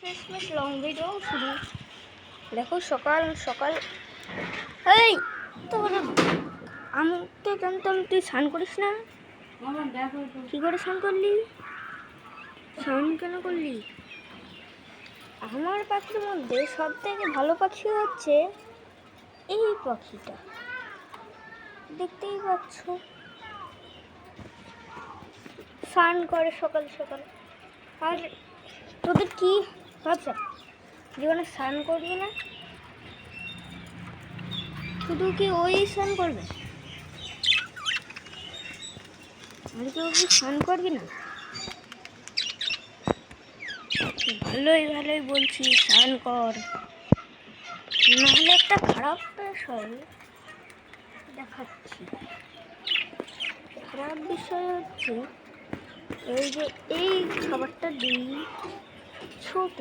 শেষমেশ long video শুরু। দেখো সকাল সকাল এই তোর আমি তো জানতাম তুই স্নান করিস না। কি করে স্নান করলি? স্নান কেন করলি? আমার পাখির মধ্যে সব থেকে ভালো পাখি হচ্ছে এই পাখিটা, দেখতেই পাচ্ছ স্নান করে সকাল সকাল। আর তোদের কি ভাবছ জীবনে স্নান করবি না? শুধু কি ওই স্নান করবে, আর কেউ কি স্নান করবি না? ভালোই ভালোই বলছি স্নান কর, নাহলে একটা খারাপ বিষয় দেখাচ্ছি। খারাপ বিষয় হচ্ছে এই যে এই খাবারটা দিই ছোট